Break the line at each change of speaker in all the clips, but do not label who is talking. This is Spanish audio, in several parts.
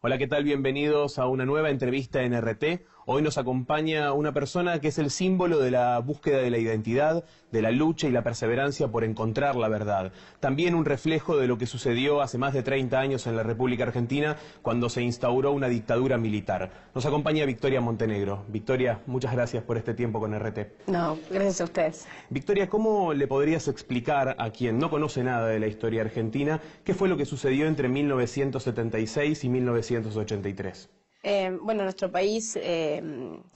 Hola, ¿qué tal? Bienvenidos a una nueva entrevista en RT. Hoy nos acompaña una persona que es el símbolo de la búsqueda de la identidad, de la lucha y la perseverancia por encontrar la verdad. También un reflejo de lo que sucedió hace más de 30 años en la República Argentina, cuando se instauró una dictadura militar. Nos acompaña Victoria Montenegro. Victoria, muchas gracias por este tiempo con RT.
No, gracias a ustedes.
Victoria, ¿cómo le podrías explicar a quien no conoce nada de la historia argentina qué fue lo que sucedió entre 1976 y 1983?
Bueno, nuestro país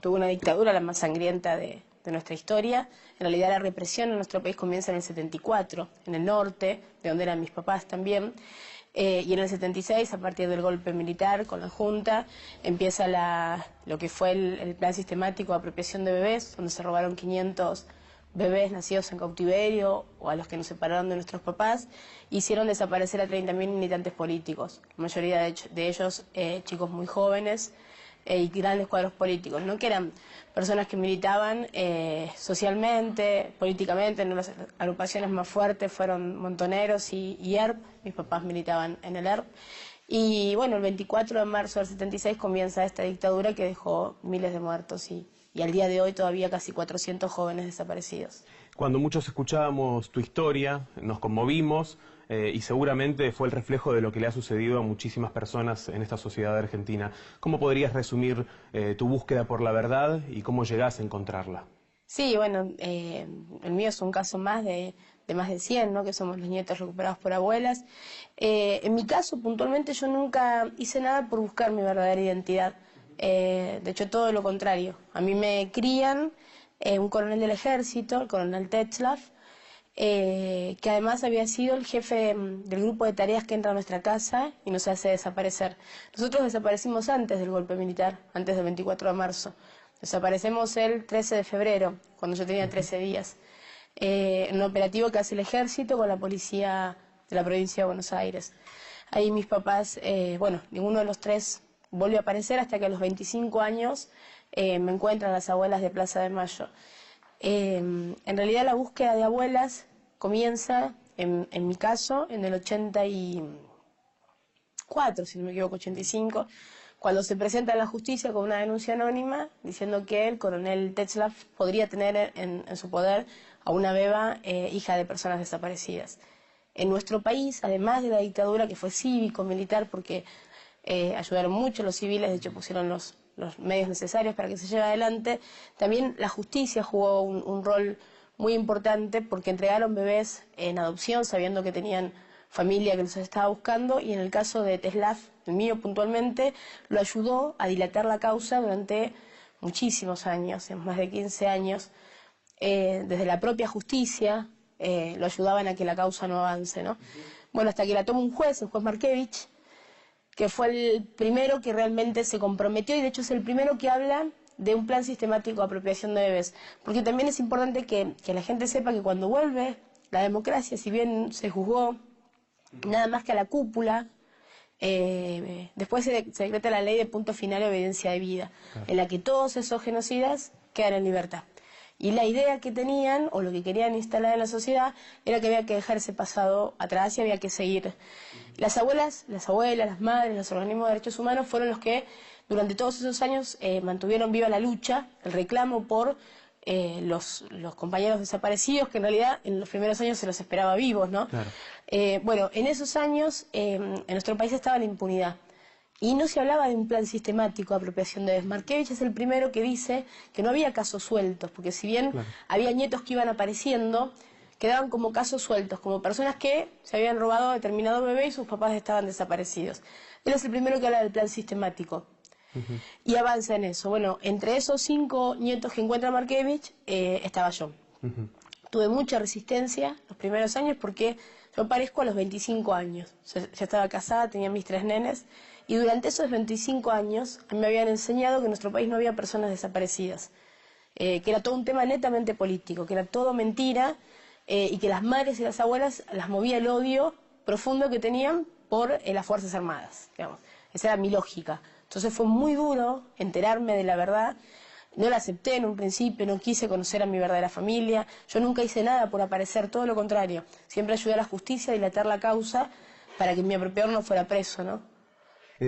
tuvo una dictadura la más sangrienta de nuestra historia. En realidad la represión en nuestro país comienza en el 74, en el norte, de donde eran mis papás también. Y en el 76, a partir del golpe militar con la Junta, empieza lo que fue el plan sistemático de apropiación de bebés, donde se robaron 500 bebés nacidos en cautiverio o a los que nos separaron de nuestros papás. Hicieron desaparecer a 30.000 militantes políticos, la mayoría de ellos chicos muy jóvenes y grandes cuadros políticos, ¿no? Que eran personas que militaban socialmente, políticamente. En las agrupaciones más fuertes fueron Montoneros y ERP. Mis papás militaban en el ERP. Y bueno, el 24 de marzo del 76 comienza esta dictadura que dejó miles de muertos y al día de hoy todavía casi 400 jóvenes desaparecidos.
Cuando muchos escuchábamos tu historia, nos conmovimos y seguramente fue el reflejo de lo que le ha sucedido a muchísimas personas en esta sociedad argentina. ¿Cómo podrías resumir tu búsqueda por la verdad y cómo llegás a encontrarla?
Sí, bueno, el mío es un caso más de más de 100, ¿no? Que somos los nietos recuperados por abuelas. En mi caso, puntualmente, yo nunca hice nada por buscar mi verdadera identidad. De hecho, todo lo contrario. A mí me crían un coronel del ejército, el coronel Tetzlaff, que además había sido el jefe del grupo de tareas que entra a nuestra casa y nos hace desaparecer. Nosotros desaparecimos antes del golpe militar, antes del 24 de marzo. Desaparecemos el 13 de febrero, cuando yo tenía 13 días. En un operativo que hace el ejército con la policía de la provincia de Buenos Aires. Ahí mis papás, bueno, ninguno de los tres volvió a aparecer hasta que a los 25 años me encuentran las abuelas de Plaza de Mayo. En realidad la búsqueda de abuelas comienza, en mi caso, en el 84, si no me equivoco, 85, cuando se presenta a la justicia con una denuncia anónima diciendo que el coronel Tetzlaff podría tener en su poder a una beba hija de personas desaparecidas. En nuestro país, además de la dictadura que fue cívico-militar, porque ayudaron mucho los civiles, de hecho pusieron los medios necesarios para que se lleve adelante, también la justicia jugó un rol muy importante porque entregaron bebés en adopción sabiendo que tenían familia que los estaba buscando, y en el caso de Tetzlaff, el mío puntualmente, lo ayudó a dilatar la causa durante muchísimos años, en más de 15 años. Desde la propia justicia lo ayudaban a que la causa no avance, ¿no? Bueno, hasta que la toma un juez, el juez Markevich, que fue el primero que realmente se comprometió, y de hecho es el primero que habla de un plan sistemático de apropiación de bebés. Porque también es importante que la gente sepa que cuando vuelve la democracia, si bien se juzgó nada más que a la cúpula, después se decreta la ley de punto final de obediencia de vida, en la que todos esos genocidas quedan en libertad. Y la idea que tenían, o lo que querían instalar en la sociedad, era que había que dejar ese pasado atrás y había que seguir. Las abuelas, las madres, los organismos de derechos humanos fueron los que durante todos esos años mantuvieron viva la lucha, el reclamo por los compañeros desaparecidos, que en realidad en los primeros años se los esperaba vivos, ¿no?
Claro.
Bueno, en esos años en nuestro país estaba la impunidad. Y no se hablaba de un plan sistemático de apropiación de bebés. Markevich es el primero que dice que no había casos sueltos, porque si bien había nietos que iban apareciendo, quedaban como casos sueltos, como personas que se habían robado a determinado bebé y sus papás estaban desaparecidos. Él es el primero que habla del plan sistemático. Y avanza en eso. Bueno, entre esos 5 nietos que encuentra Markevich, estaba yo. Tuve mucha resistencia los primeros años porque yo aparezco a los 25 años. Ya estaba casada, tenía mis 3 nenes. Y durante esos 25 años me habían enseñado que en nuestro país no había personas desaparecidas, que era todo un tema netamente político, que era todo mentira, y que las madres y las abuelas las movía el odio profundo que tenían por las Fuerzas Armadas, digamos. Esa era mi lógica. Entonces fue muy duro enterarme de la verdad. No la acepté en un principio, no quise conocer a mi verdadera familia. Yo nunca hice nada por aparecer, todo lo contrario. Siempre ayudé a la justicia a dilatar la causa para que mi apropiador no fuera preso, ¿no?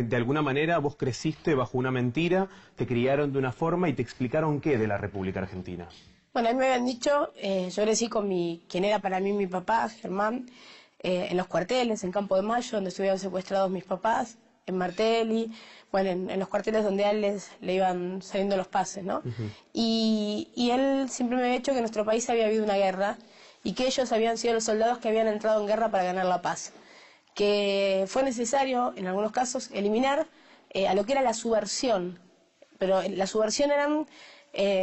De alguna manera vos creciste bajo una mentira, te criaron de una forma y te explicaron qué de la República Argentina.
Bueno, a mí me habían dicho, yo crecí con quien era para mí mi papá, Germán, en los cuarteles, en Campo de Mayo, donde estuvieron secuestrados mis papás, en Martelli, bueno, en los cuarteles donde a él le iban saliendo los pases, ¿no? Y él siempre me había dicho que en nuestro país había habido una guerra y que ellos habían sido los soldados que habían entrado en guerra para ganar la paz. Que fue necesario, en algunos casos, eliminar a lo que era la subversión. Pero la subversión eran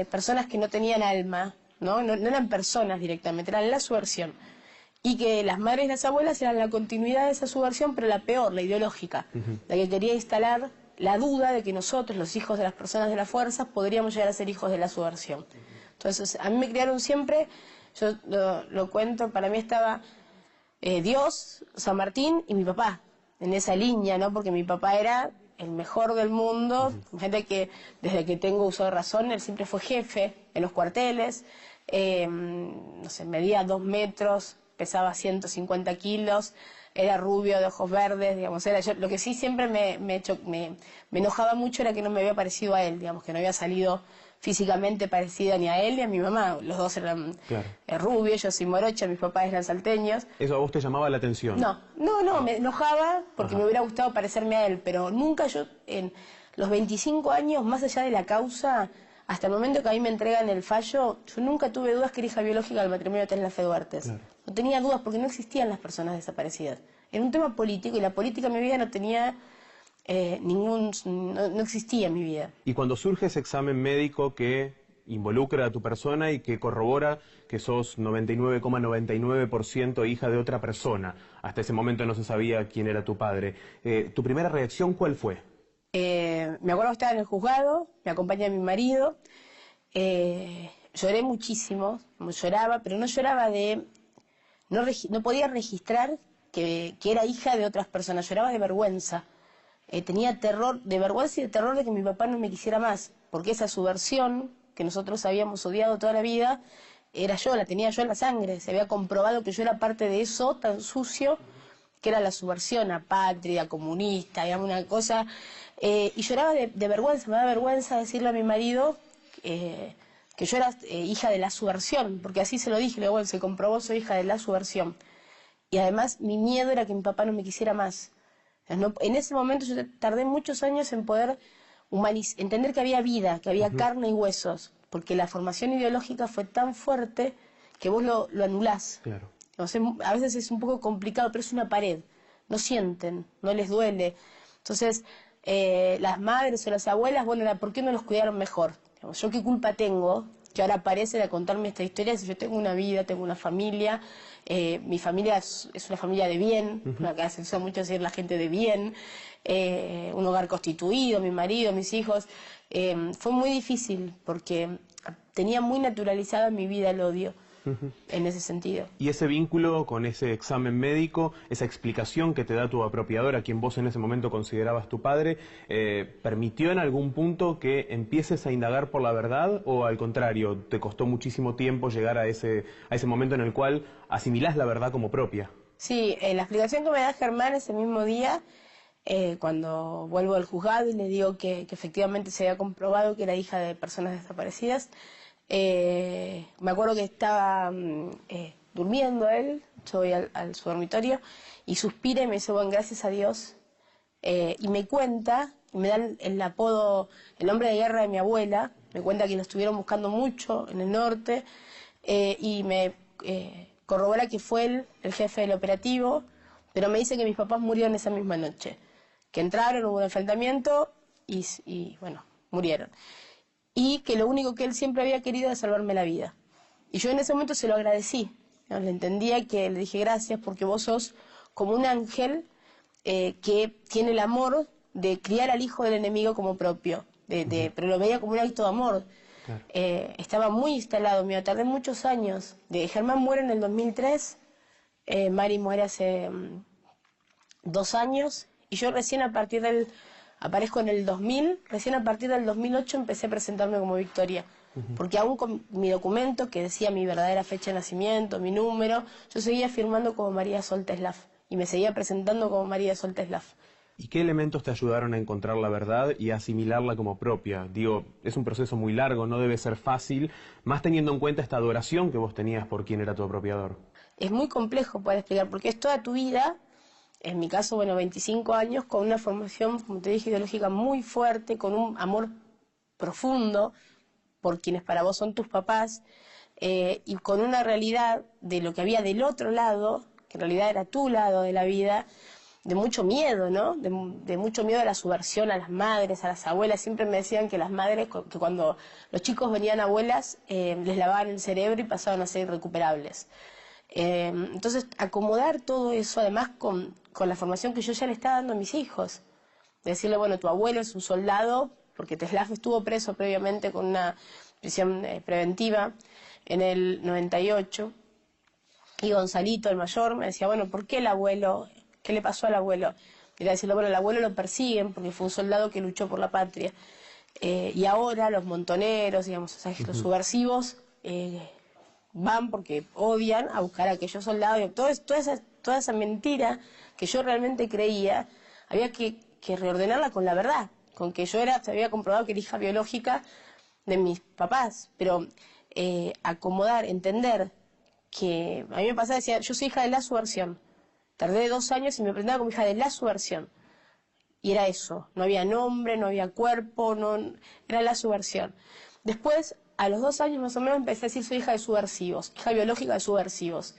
personas que no tenían alma, ¿no? No eran personas directamente, eran la subversión. Y que las madres y las abuelas eran la continuidad de esa subversión, pero la peor, la ideológica, la que quería instalar la duda de que nosotros, los hijos de las personas de las fuerzas, podríamos llegar a ser hijos de la subversión. Entonces, a mí me criaron siempre, yo lo cuento, para mí estaba Dios, San Martín y mi papá, en esa línea, ¿no? Porque mi papá era el mejor del mundo, gente que desde que tengo uso de razón, él siempre fue jefe en los cuarteles, no sé, medía 2 metros, pesaba 150 kilos, era rubio, de ojos verdes, digamos, era yo. Lo que sí siempre me enojaba mucho era que no me había parecido a él, digamos, que no había salido físicamente parecida ni a él ni a mi mamá. Los dos eran rubios, yo soy morocha, mis papás eran salteños.
¿Eso a vos te llamaba la atención?
No, me enojaba porque me hubiera gustado parecerme a él, pero nunca yo, en los 25 años, más allá de la causa, hasta el momento que a mí me entregan el fallo, yo nunca tuve dudas que era hija biológica del matrimonio de Tesla Fe Duartes. Claro. No tenía dudas porque no existían las personas desaparecidas. Era un tema político y la política en mi vida no tenía no existía en mi vida.
Y cuando surge ese examen médico que involucra a tu persona y que corrobora que sos 99,99% hija de otra persona, hasta ese momento no se sabía quién era tu padre, ¿tu primera reacción cuál fue?
Me acuerdo que estaba en el juzgado, me acompaña mi marido, lloré muchísimo, lloraba, pero no lloraba no podía registrar que era hija de otras personas, lloraba de vergüenza. Tenía terror, de vergüenza y de terror de que mi papá no me quisiera más, porque esa subversión que nosotros habíamos odiado toda la vida, la tenía yo en la sangre, se había comprobado que yo era parte de eso tan sucio que era la subversión apátrida, comunista, digamos, una cosa, y lloraba de vergüenza, me da vergüenza decirle a mi marido que yo era hija de la subversión, porque así se lo dije, le digo, bueno, se comprobó, soy hija de la subversión. Y además mi miedo era que mi papá no me quisiera más. En ese momento yo tardé muchos años en poder entender que había vida, que había carne y huesos, porque la formación ideológica fue tan fuerte que vos lo anulás.
Claro.
Entonces, a veces es un poco complicado, pero es una pared. No sienten, no les duele. Entonces, las madres o las abuelas, bueno, ¿por qué no los cuidaron mejor? ¿Yo qué culpa tengo? Que ahora aparecen a contarme esta historia. Si yo tengo una vida, tengo una familia, mi familia es una familia de bien, acá se usa mucho decir la gente de bien, un hogar constituido, mi marido, mis hijos. Fue muy difícil porque tenía muy naturalizada en mi vida el odio. En ese sentido.
Y ese vínculo con ese examen médico, esa explicación que te da tu apropiador, a quien vos en ese momento considerabas tu padre, ¿permitió en algún punto que empieces a indagar por la verdad o al contrario, te costó muchísimo tiempo llegar a ese momento en el cual asimilás la verdad como propia?
Sí, la explicación que me da Germán ese mismo día, cuando vuelvo al juzgado y le digo que efectivamente se había comprobado que era hija de personas desaparecidas, me acuerdo que estaba durmiendo él, yo voy al su dormitorio y suspira y me dice, bueno, gracias a Dios, y me cuenta, me da el apodo, el nombre de guerra de mi abuela, me cuenta que lo estuvieron buscando mucho en el norte, y me corrobora que fue él el jefe del operativo, pero me dice que mis papás murieron esa misma noche, que entraron, hubo un enfrentamiento y bueno, murieron. Y que lo único que él siempre había querido era salvarme la vida. Y yo en ese momento se lo agradecí, ¿no? Le entendía, que le dije gracias porque vos sos como un ángel que tiene el amor de criar al hijo del enemigo como propio, pero lo veía como un acto de amor. Claro. Estaba muy instalado, me tardé muchos años. Germán muere en el 2003, Mari muere hace 2 años, y yo recién aparezco en el 2000, recién a partir del 2008 empecé a presentarme como Victoria, porque aún con mi documento que decía mi verdadera fecha de nacimiento, mi número, yo seguía firmando como María Sol Teslaf y me seguía presentando como María Sol Teslaf.
¿Y qué elementos te ayudaron a encontrar la verdad y a asimilarla como propia? Digo, es un proceso muy largo, no debe ser fácil, más teniendo en cuenta esta adoración que vos tenías por quien era tu apropiador.
Es muy complejo poder explicar, porque es toda tu vida, en mi caso, bueno, 25 años, con una formación, como te dije, ideológica muy fuerte, con un amor profundo por quienes para vos son tus papás, y con una realidad de lo que había del otro lado, que en realidad era tu lado de la vida, de mucho miedo, ¿no? De mucho miedo a la subversión, a las madres, a las abuelas. Siempre me decían que las madres, que cuando los chicos venían abuelas, les lavaban el cerebro y pasaban a ser irrecuperables. Entonces, acomodar todo eso, además con la formación que yo ya le estaba dando a mis hijos. Decirle, bueno, tu abuelo es un soldado, porque Teslaf estuvo preso previamente con una prisión preventiva en el 98, y Gonzalito, el mayor, me decía, bueno, ¿por qué el abuelo? ¿Qué le pasó al abuelo? Y era decirle, bueno, el abuelo lo persiguen porque fue un soldado que luchó por la patria. Y ahora los montoneros, digamos, o sea, los subversivos van porque odian a buscar a aquellos soldados. Y toda esa mentira que yo realmente creía, había que reordenarla con la verdad, con que se había comprobado que era hija biológica de mis papás, pero acomodar, entender que a mí me pasaba, decía, yo soy hija de la subversión. Tardé 2 años y me presentaba como hija de la subversión. Y era eso, no había nombre, no había cuerpo, era la subversión. Después, a los 2 años más o menos, empecé a decir soy hija de subversivos, hija biológica de subversivos.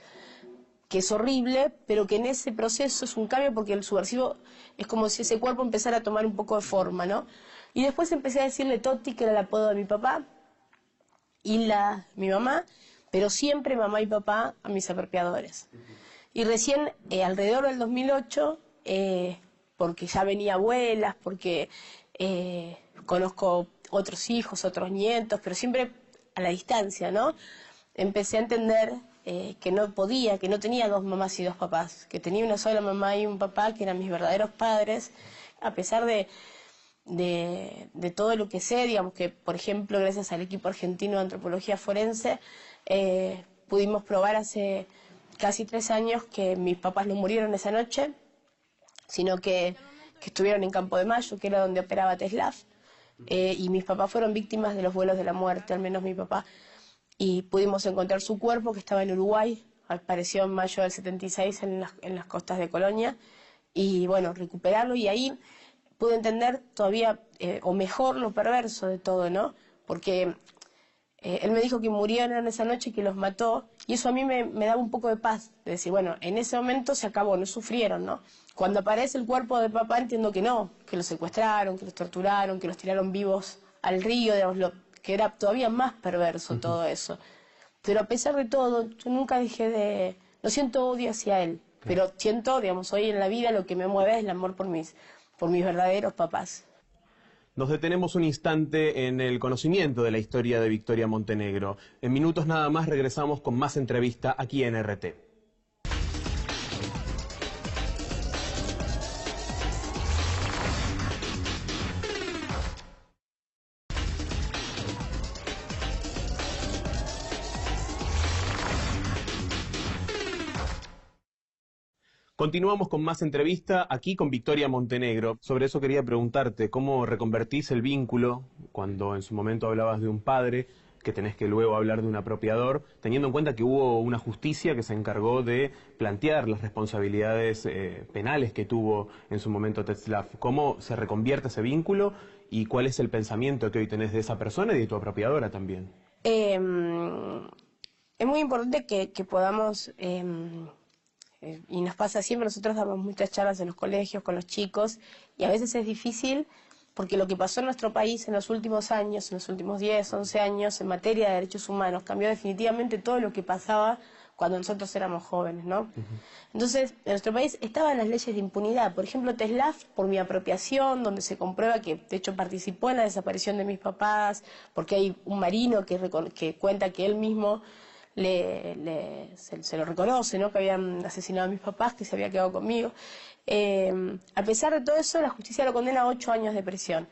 Que es horrible, pero que en ese proceso es un cambio porque el subversivo es como si ese cuerpo empezara a tomar un poco de forma, ¿no? Y después empecé a decirle Toti, que era el apodo de mi papá, y mi mamá, pero siempre mamá y papá a mis apropiadores. Y recién, alrededor del 2008, porque ya venía abuelas, porque conozco otros hijos, otros nietos, pero siempre a la distancia, ¿no? Empecé a entender que no podía, que no tenía 2 mamás y 2 papás, que tenía una sola mamá y un papá que eran mis verdaderos padres, a pesar de todo lo que sé, digamos que, por ejemplo, gracias al equipo argentino de antropología forense, pudimos probar hace casi 3 años que mis papás no murieron esa noche, sino que estuvieron en Campo de Mayo, que era donde operaba Teslaf, y mis papás fueron víctimas de los vuelos de la muerte, al menos mi papá, y pudimos encontrar su cuerpo, que estaba en Uruguay, apareció en mayo del 76 en las costas de Colonia, y bueno, recuperarlo, y ahí pude entender todavía, o mejor, lo perverso de todo, ¿no? Porque él me dijo que murieron esa noche y que los mató, y eso a mí me daba un poco de paz, de decir, bueno, en ese momento se acabó, no sufrieron, ¿no? Cuando aparece el cuerpo de papá entiendo que no, que los secuestraron, que los torturaron, que los tiraron vivos al río, digamos, que era todavía más perverso todo eso. Pero a pesar de todo, yo nunca dejé no siento odio hacia él, pero siento, digamos, hoy en la vida lo que me mueve es el amor por mis verdaderos papás.
Nos detenemos un instante en el conocimiento de la historia de Victoria Montenegro. En minutos nada más regresamos con más entrevista aquí en RT. Continuamos con más entrevista aquí con Victoria Montenegro. Sobre eso quería preguntarte, ¿cómo reconvertís el vínculo cuando en su momento hablabas de un padre, que tenés que luego hablar de un apropiador, teniendo en cuenta que hubo una justicia que se encargó de plantear las responsabilidades penales que tuvo en su momento Tetzlaff? ¿Cómo se reconvierte ese vínculo y cuál es el pensamiento que hoy tenés de esa persona y de tu apropiadora también?
Es muy importante que podamos... y nos pasa siempre, nosotros damos muchas charlas en los colegios con los chicos y a veces es difícil porque lo que pasó en nuestro país en los últimos años, en los últimos 10, 11 años en materia de derechos humanos, cambió definitivamente todo lo que pasaba cuando nosotros éramos jóvenes, ¿no? Entonces, en nuestro país estaban las leyes de impunidad. Por ejemplo, Teslaf, por mi apropiación, donde se comprueba que de hecho participó en la desaparición de mis papás, porque hay un marino que cuenta que él mismo se lo reconoce, ¿no? Que habían asesinado a mis papás, que se había quedado conmigo. A pesar de todo eso, la justicia lo condena a 8 años de prisión.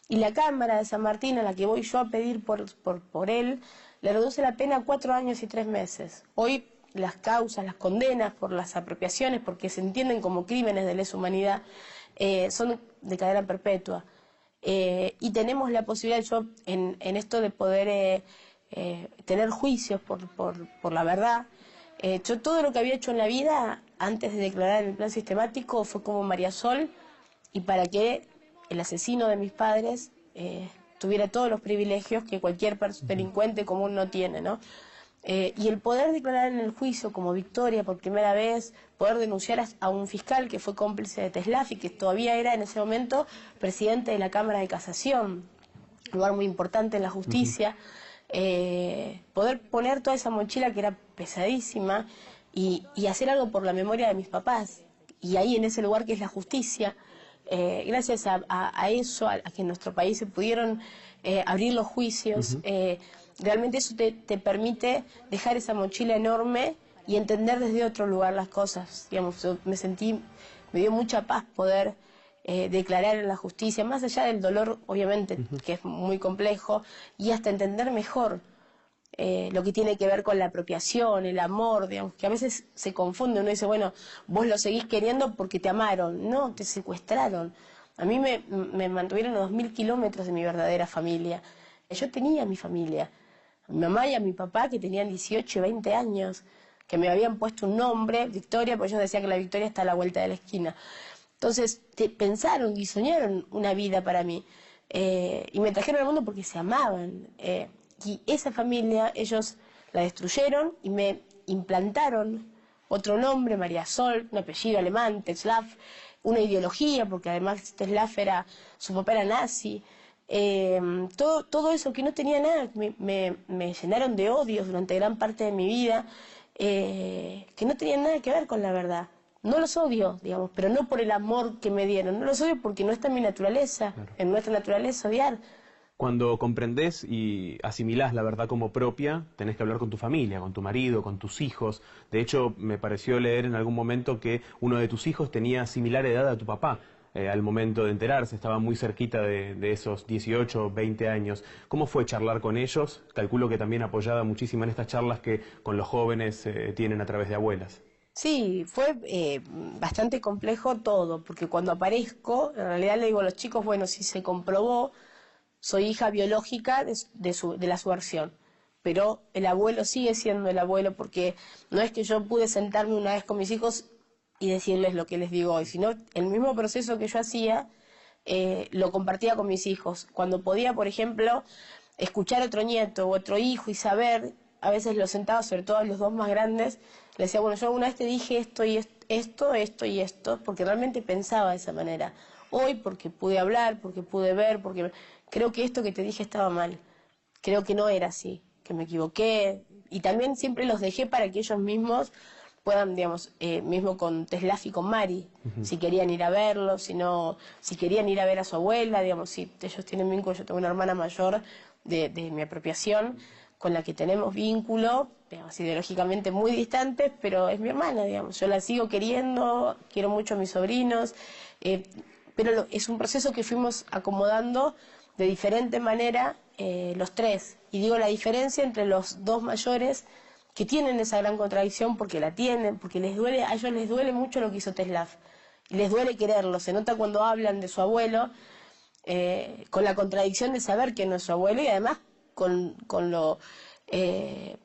Y la Cámara de San Martín, a la que voy yo a pedir por él, le reduce la pena a 4 años y 3 meses. Hoy las causas, las condenas por las apropiaciones, porque se entienden como crímenes de lesa humanidad, son de cadena perpetua. Y tenemos la posibilidad, yo en esto de poder tener juicios por la verdad, yo todo lo que había hecho en la vida antes de declarar en el plan sistemático fue como María Sol, y para que el asesino de mis padres tuviera todos los privilegios que cualquier delincuente común no tiene, ¿no? Y el poder declarar en el juicio como victoria por primera vez, poder denunciar a un fiscal que fue cómplice de TESLAF y que todavía era en ese momento presidente de la Cámara de Casación, un lugar muy importante en la justicia, poder poner toda esa mochila que era pesadísima y hacer algo por la memoria de mis papás, y ahí en ese lugar que es la justicia, gracias a eso, a que en nuestro país se pudieron abrir los juicios, realmente eso te permite dejar esa mochila enorme y entender desde otro lugar las cosas. Digamos, yo me dio mucha paz poder declarar en la justicia, más allá del dolor, obviamente, que es muy complejo, y hasta entender mejor lo que tiene que ver con la apropiación, el amor, digamos, que a veces se confunde. Uno dice, bueno, vos lo seguís queriendo porque te amaron. No, te secuestraron. A mí me mantuvieron a 2000 kilómetros de mi verdadera familia. Yo tenía mi familia, a mi mamá y a mi papá, que tenían 18 y 20 años, que me habían puesto un nombre, Victoria, porque ellos decían que la victoria está a la vuelta de la esquina. Entonces, pensaron y soñaron una vida para mí. Y me trajeron al mundo porque se amaban. Y esa familia, ellos la destruyeron y me implantaron otro nombre, María Sol, un apellido alemán, TESLAF, una ideología, porque además TESLAF su papá era nazi. Todo eso que no tenía nada, me llenaron de odios durante gran parte de mi vida, que no tenían nada que ver con la verdad. No los odio, digamos, pero no por el amor que me dieron, no los odio porque no está en mi naturaleza, claro. En nuestra naturaleza odiar.
Cuando comprendés y asimilás la verdad como propia, tenés que hablar con tu familia, con tu marido, con tus hijos. De hecho, me pareció leer en algún momento que uno de tus hijos tenía similar edad a tu papá. Al momento de enterarse, estaba muy cerquita de esos 18, 20 años. ¿Cómo fue charlar con ellos? Calculo que también apoyada muchísimo en estas charlas que con los jóvenes tienen a través de abuelas.
Sí, fue bastante complejo todo, porque cuando aparezco, en realidad le digo a los chicos, bueno, si se comprobó, soy hija biológica de la subversión, pero el abuelo sigue siendo el abuelo, porque no es que yo pude sentarme una vez con mis hijos y decirles lo que les digo hoy, sino el mismo proceso que yo hacía, lo compartía con mis hijos. Cuando podía, por ejemplo, escuchar a otro nieto u otro hijo y saber, a veces los sentaba, sobre todo a los dos más grandes, les decía, bueno, yo alguna vez te dije esto y esto y esto, porque realmente pensaba de esa manera. Hoy, porque pude hablar, porque pude ver, porque creo que esto que te dije estaba mal. Creo que no era así, que me equivoqué. Y también siempre los dejé para que ellos mismos puedan, digamos, mismo con TESLAF y con Mari, si querían ir a verlo, si querían ir a ver a su abuela, digamos, si ellos tienen vínculo, yo tengo una hermana mayor de mi apropiación, con la que tenemos vínculo, digamos, ideológicamente muy distantes, pero es mi hermana, digamos, yo la sigo queriendo, quiero mucho a mis sobrinos, pero es un proceso que fuimos acomodando de diferente manera los tres. Y digo la diferencia entre los dos mayores, que tienen esa gran contradicción porque la tienen, porque a ellos les duele mucho lo que hizo TESLAF, y les duele quererlo. Se nota cuando hablan de su abuelo, con la contradicción de saber que no es su abuelo, y además con lo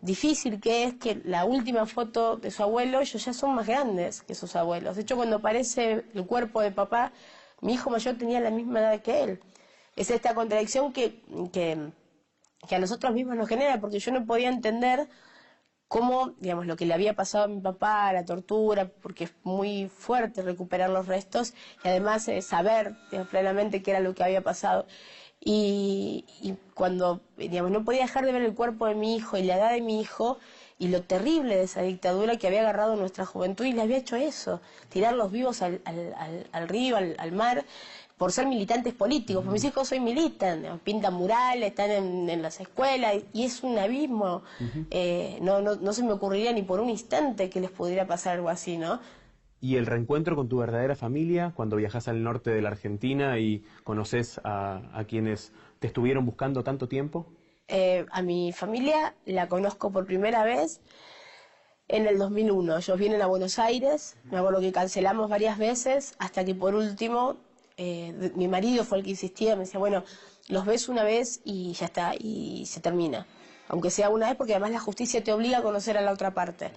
difícil que es que la última foto de su abuelo, ellos ya son más grandes que sus abuelos. De hecho, cuando aparece el cuerpo de papá, mi hijo mayor tenía la misma edad que él. Es esta contradicción que a nosotros mismos nos genera, porque yo no podía entender cómo, digamos, lo que le había pasado a mi papá, la tortura, porque es muy fuerte recuperar los restos, y además saber, digamos, plenamente qué era lo que había pasado. Y cuando, digamos, no podía dejar de ver el cuerpo de mi hijo y la edad de mi hijo y lo terrible de esa dictadura que había agarrado nuestra juventud y le había hecho eso, tirarlos vivos al río, al mar, por ser militantes políticos. Mis hijos hoy militan, pintan murales, están en las escuelas, y es un abismo. No se me ocurriría ni por un instante que les pudiera pasar algo así, ¿no?
¿Y el reencuentro con tu verdadera familia cuando viajas al norte de la Argentina y conoces a quienes te estuvieron buscando tanto tiempo?
A mi familia la conozco por primera vez en el 2001. Ellos vienen a Buenos Aires, me acuerdo que cancelamos varias veces, hasta que por último mi marido fue el que insistía, me decía, bueno, los ves una vez y ya está, y se termina. Aunque sea una vez, porque además la justicia te obliga a conocer a la otra parte.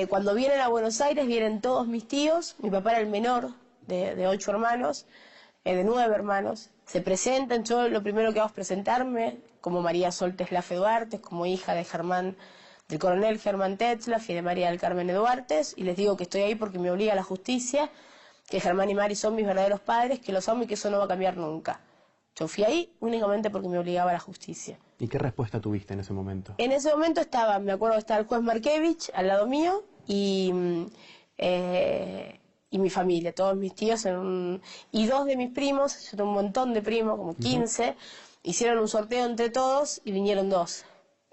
Cuando vienen a Buenos Aires, vienen todos mis tíos, mi papá era el menor de 8 hermanos, de 9 hermanos, se presentan, yo lo primero que hago es presentarme, como María Sol Tetzlaff Duarte, como hija de Germán, del coronel Germán Tetzlaff y de María del Carmen Duartes, y les digo que estoy ahí porque me obliga la justicia, que Germán y Mari son mis verdaderos padres, que los amo y que eso no va a cambiar nunca. Yo fui ahí únicamente porque me obligaba la justicia.
¿Y qué respuesta tuviste en ese momento?
En ese momento me acuerdo que estaba el juez Markevich al lado mío y mi familia, todos mis tíos y 2 de mis primos, yo tengo un montón de primos, como 15, hicieron un sorteo entre todos y vinieron 2.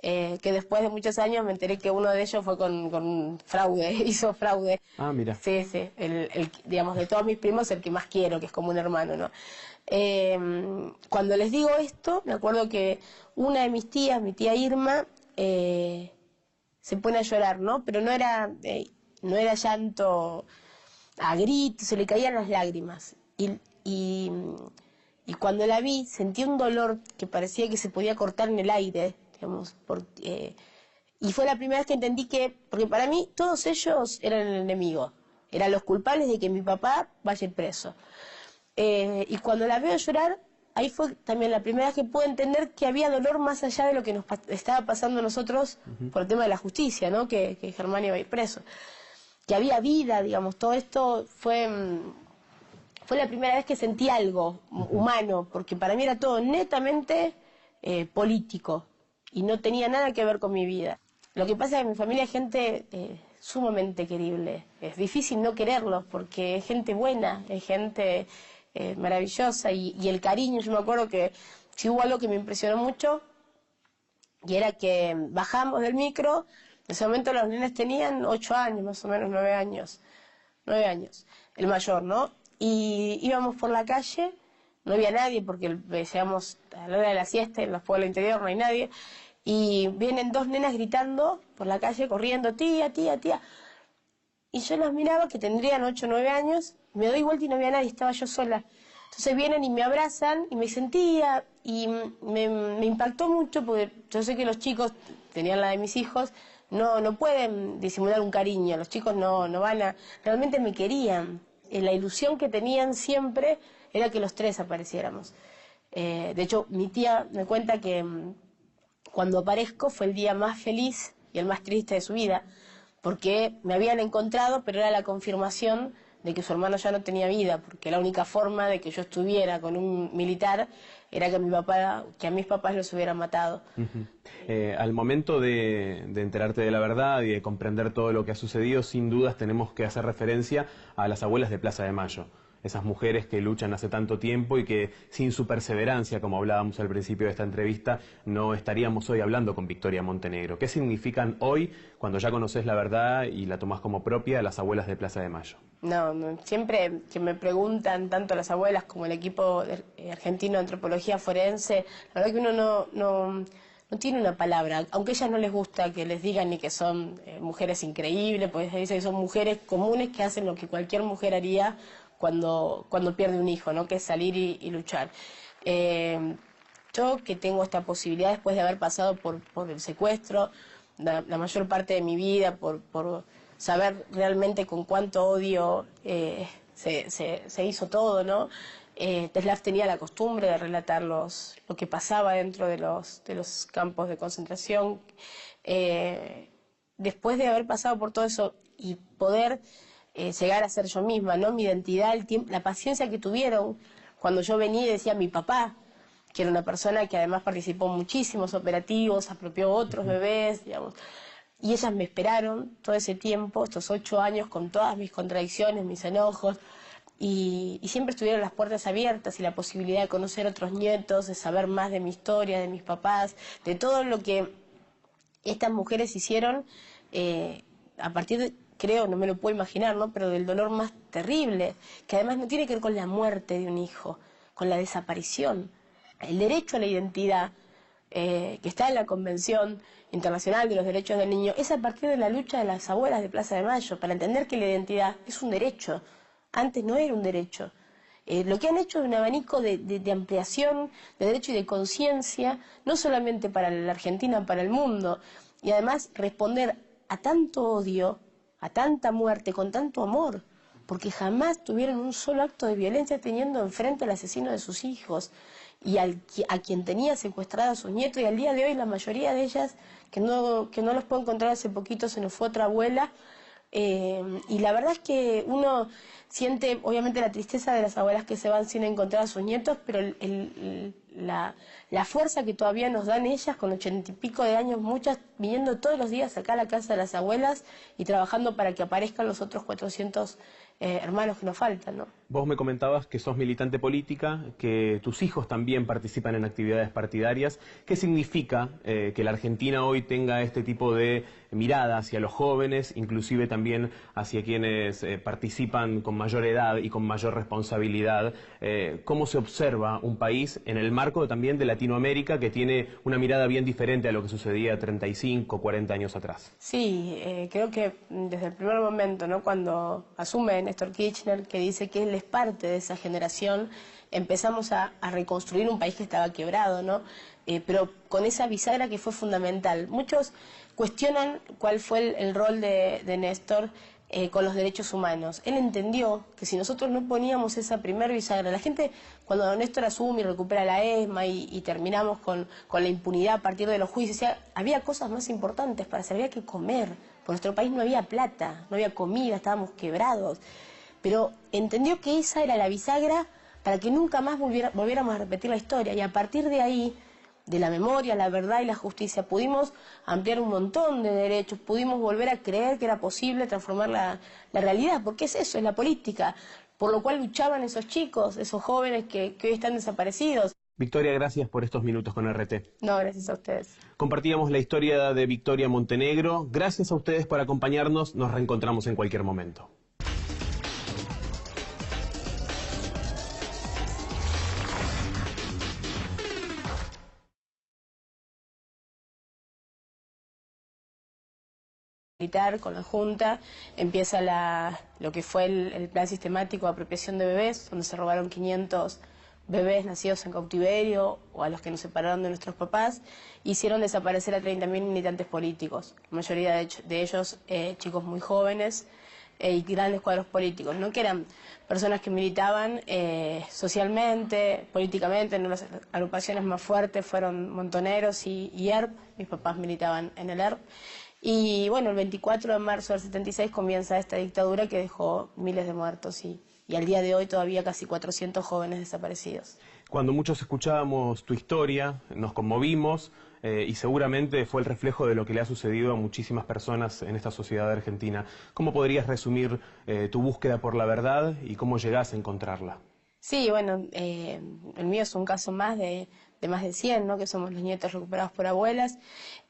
Que después de muchos años me enteré que uno de ellos fue con fraude, hizo fraude.
Ah, mira.
Sí, digamos, de todos mis primos, el que más quiero, que es como un hermano, ¿no? Cuando les digo esto, me acuerdo que una de mis tías, mi tía Irma, se pone a llorar, ¿no? Pero no era llanto a gritos, se le caían las lágrimas. Y cuando la vi, sentí un dolor que parecía que se podía cortar en el aire, digamos, y fue la primera vez que entendí porque para mí todos ellos eran el enemigo, eran los culpables de que mi papá vaya preso. Y cuando la veo llorar, ahí fue también la primera vez que pude entender que había dolor más allá de lo que nos estaba pasando a nosotros por el tema de la justicia, ¿no? Que Germán iba a ir preso. Que había vida, digamos, todo esto fue la primera vez que sentí algo humano, porque para mí era todo netamente político y no tenía nada que ver con mi vida. Lo que pasa es que en mi familia hay gente sumamente querible. Es difícil no quererlos porque es gente buena, es gente maravillosa y el cariño. Yo me acuerdo que si hubo algo que me impresionó mucho y era que bajamos del micro, en ese momento los nenes tenían 8 años, más o menos 9 años, el mayor, ¿no? Y íbamos por la calle, no había nadie porque llegamos a la hora de la siesta, en los pueblos interior no hay nadie, y vienen 2 nenas gritando por la calle, corriendo, tía, tía, tía. Y yo las miraba, que tendrían 8 o 9 años, me doy vuelta y no había nadie, estaba yo sola. Entonces vienen y me abrazan y me sentía, y me impactó mucho, porque yo sé que los chicos, tenían la de mis hijos, no pueden disimular un cariño, los chicos no van a... Realmente me querían. La ilusión que tenían siempre era que los 3 apareciéramos. De hecho, mi tía me cuenta que cuando aparezco fue el día más feliz y el más triste de su vida, porque me habían encontrado, pero era la confirmación de que su hermano ya no tenía vida, porque la única forma de que yo estuviera con un militar era que a mis papás los hubieran matado.
Al momento de enterarte de la verdad y de comprender todo lo que ha sucedido, sin dudas tenemos que hacer referencia a las abuelas de Plaza de Mayo. Esas mujeres que luchan hace tanto tiempo y que sin su perseverancia, como hablábamos al principio de esta entrevista, no estaríamos hoy hablando con Victoria Montenegro. ¿Qué significan hoy, cuando ya conoces la verdad y la tomás como propia, las abuelas de Plaza de Mayo?
No, siempre que me preguntan, tanto las abuelas como el equipo argentino de antropología forense, la verdad que uno no tiene una palabra, aunque a ellas no les gusta que les digan ni que son mujeres increíbles, pues dicen que son mujeres comunes que hacen lo que cualquier mujer haría cuando pierde un hijo, ¿no? Que es salir y luchar. Yo que tengo esta posibilidad después de haber pasado por el secuestro, la mayor parte de mi vida, por saber realmente con cuánto odio se hizo todo, ¿no? Tetzlaff tenía la costumbre de relatar lo que pasaba dentro de los campos de concentración. Después de haber pasado por todo eso y poder llegar a ser yo misma, ¿no? Mi identidad, la paciencia que tuvieron cuando yo venía y decía mi papá, que era una persona que además participó en muchísimos operativos, apropió otros bebés, digamos. Y ellas me esperaron todo ese tiempo, estos 8 años, con todas mis contradicciones, mis enojos, y siempre estuvieron las puertas abiertas y la posibilidad de conocer otros nietos, de saber más de mi historia, de mis papás, de todo lo que estas mujeres hicieron a partir de, creo, no me lo puedo imaginar, ¿no? Pero del dolor más terrible, que además no tiene que ver con la muerte de un hijo, con la desaparición. El derecho a la identidad, que está en la Convención Internacional de los Derechos del Niño, es a partir de la lucha de las abuelas de Plaza de Mayo, para entender que la identidad es un derecho. Antes no era un derecho. Lo que han hecho es un abanico de ampliación de derecho y de conciencia, no solamente para la Argentina, para el mundo, y además responder a tanto odio, a tanta muerte, con tanto amor, porque jamás tuvieron un solo acto de violencia teniendo enfrente al asesino de sus hijos y a quien tenía secuestrado a sus nietos, y al día de hoy la mayoría de ellas, que no los puedo encontrar, hace poquito se nos fue otra abuela, y la verdad es que uno siente obviamente la tristeza de las abuelas que se van sin encontrar a sus nietos, pero la fuerza que todavía nos dan ellas con 80 y pico de años, muchas viniendo todos los días acá a la casa de las abuelas y trabajando para que aparezcan los otros 400 hermanos que nos faltan, ¿no?
Vos me comentabas que sos militante política, que tus hijos también participan en actividades partidarias. ¿Qué significa que la Argentina hoy tenga este tipo de mirada hacia los jóvenes, inclusive también hacia quienes participan con mayor edad y con mayor responsabilidad? ¿Cómo se observa un país en el marco también de Latinoamérica, que tiene una mirada bien diferente a lo que sucedía 35, 40 años atrás?
Sí, creo que desde el primer momento, ¿no?, cuando asume Néstor Kirchner, que dice que él es parte de esa generación, empezamos a reconstruir un país que estaba quebrado, ¿no? Pero con esa bisagra que fue fundamental. Muchos cuestionan cuál fue el rol de Néstor con los derechos humanos. Él entendió que si nosotros no poníamos esa primer bisagra, la gente, cuando Néstor asume y recupera la ESMA y terminamos con la impunidad a partir de los juicios, o sea, había cosas más importantes para hacer, había que comer. Por nuestro país no había plata, no había comida, estábamos quebrados. Pero entendió que esa era la bisagra para que nunca más volviéramos a repetir la historia. Y a partir de ahí, de la memoria, la verdad y la justicia, pudimos ampliar un montón de derechos, pudimos volver a creer que era posible transformar la realidad, porque es eso, es la política, por lo cual luchaban esos chicos, esos jóvenes que hoy están desaparecidos.
Victoria, gracias por estos minutos con RT.
No, gracias a ustedes.
Compartíamos la historia de Victoria Montenegro. Gracias a ustedes por acompañarnos. Nos reencontramos en cualquier momento.
Militar con la Junta, empieza lo que fue el plan sistemático de apropiación de bebés, donde se robaron 500 bebés nacidos en cautiverio o a los que nos separaron de nuestros papás, hicieron desaparecer a 30.000 militantes políticos, la mayoría de ellos chicos muy jóvenes y grandes cuadros políticos, ¿no?, que eran personas que militaban socialmente, políticamente. En las agrupaciones más fuertes fueron Montoneros y ERP, mis papás militaban en el ERP. Y bueno, el 24 de marzo del 76 comienza esta dictadura que dejó miles de muertos y al día de hoy todavía casi 400 jóvenes desaparecidos.
Cuando muchos escuchábamos tu historia, nos conmovimos y seguramente fue el reflejo de lo que le ha sucedido a muchísimas personas en esta sociedad argentina. ¿Cómo podrías resumir tu búsqueda por la verdad y cómo llegás a encontrarla?
Sí, bueno, el mío es un caso más de más de 100, ¿no?, que somos los nietos recuperados por abuelas.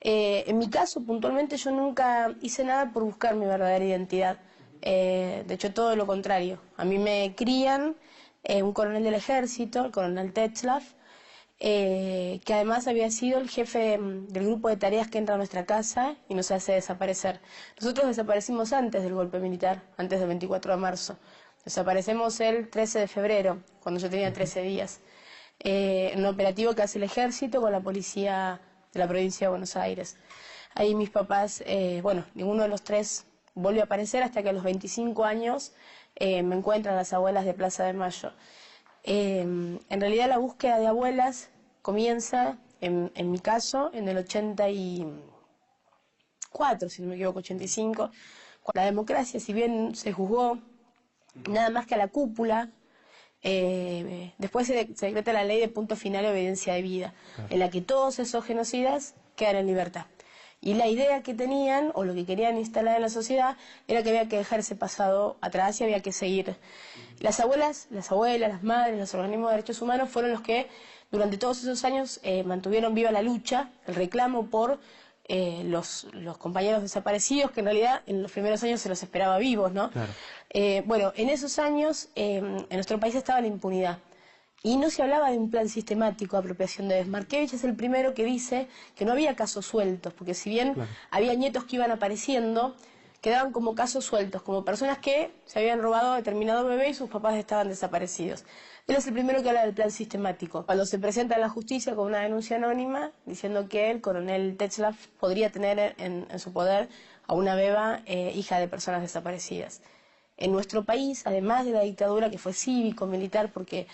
En mi caso, puntualmente, yo nunca hice nada por buscar mi verdadera identidad. De hecho, todo lo contrario. A mí me crían un coronel del ejército, el coronel Tetzlaff, que además había sido el jefe del grupo de tareas que entra a nuestra casa y nos hace desaparecer. Nosotros desaparecimos antes del golpe militar, antes del 24 de marzo. Desaparecemos el 13 de febrero, cuando yo tenía 13 días. En un operativo que hace el ejército con la policía de la provincia de Buenos Aires. Ahí mis papás, bueno, ninguno de los tres volvió a aparecer hasta que a los 25 años me encuentran las abuelas de Plaza de Mayo. En realidad la búsqueda de abuelas comienza, en mi caso, en el 84, si no me equivoco, 85, con la democracia, si bien se juzgó nada más que a la cúpula. Después se decreta la ley de punto final de obediencia de vida, en la que todos esos genocidas quedan en libertad. Y la idea que tenían, o lo que querían instalar en la sociedad, era que había que dejar ese pasado atrás y había que seguir. Las abuelas, las madres, los organismos de derechos humanos fueron los que durante todos esos años mantuvieron viva la lucha, el reclamo por los compañeros desaparecidos, que en realidad en los primeros años se los esperaba vivos, ¿no? Claro. Bueno, en esos años en nuestro país estaba la impunidad y no se hablaba de un plan sistemático de apropiación de bebés. Markevich es el primero que dice que no había casos sueltos, porque si bien había nietos que iban apareciendo, quedaban como casos sueltos, como personas que se habían robado determinado bebé y sus papás estaban desaparecidos. Él es el primero que habla del plan sistemático. Cuando se presenta a la justicia con una denuncia anónima diciendo que el coronel Tetzlaff podría tener en su poder a una beba hija de personas desaparecidas. En nuestro país, además de la dictadura que fue cívico-militar, porque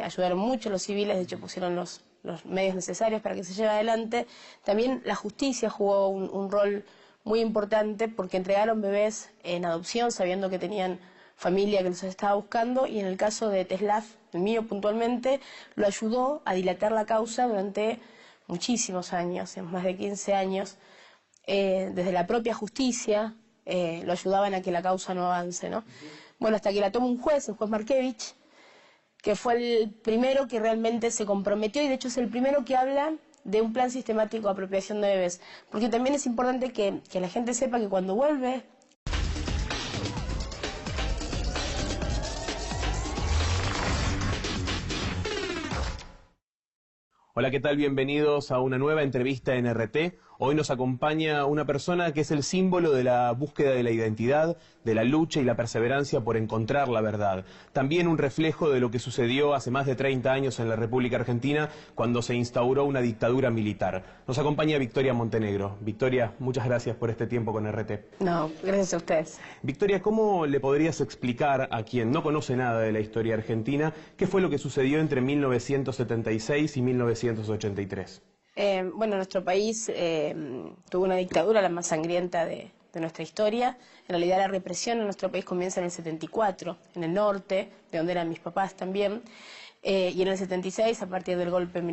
ayudaron mucho los civiles, de hecho pusieron los medios necesarios para que se lleve adelante, también la justicia jugó un rol muy importante porque entregaron bebés en adopción sabiendo que tenían familia que los estaba buscando, y en el caso de Tetzlaff, el mío puntualmente, lo ayudó a dilatar la causa durante muchísimos años, en más de 15 años, desde la propia justicia lo ayudaban a que la causa no avance, ¿no? Bueno, hasta que la toma un juez, el juez Markevich, que fue el primero que realmente se comprometió, y de hecho es el primero que habla de un plan sistemático de apropiación de bebés, porque también es importante que la gente sepa que cuando vuelve...
Hola, ¿qué tal? Bienvenidos a una nueva entrevista en RT. Hoy nos acompaña una persona que es el símbolo de la búsqueda de la identidad, de la lucha y la perseverancia por encontrar la verdad. También un reflejo de lo que sucedió hace más de 30 años en la República Argentina, cuando se instauró una dictadura militar. Nos acompaña Victoria Montenegro. Victoria, muchas gracias por este tiempo con RT.
No, gracias a ustedes.
Victoria, ¿cómo le podrías explicar a quien no conoce nada de la historia argentina qué fue lo que sucedió entre 1976 y 1983?
Bueno, nuestro país tuvo una dictadura, la más sangrienta de nuestra historia. En realidad la represión en nuestro país comienza en el 74, en el norte, de donde eran mis papás también, y en el 76, a partir del golpe militar.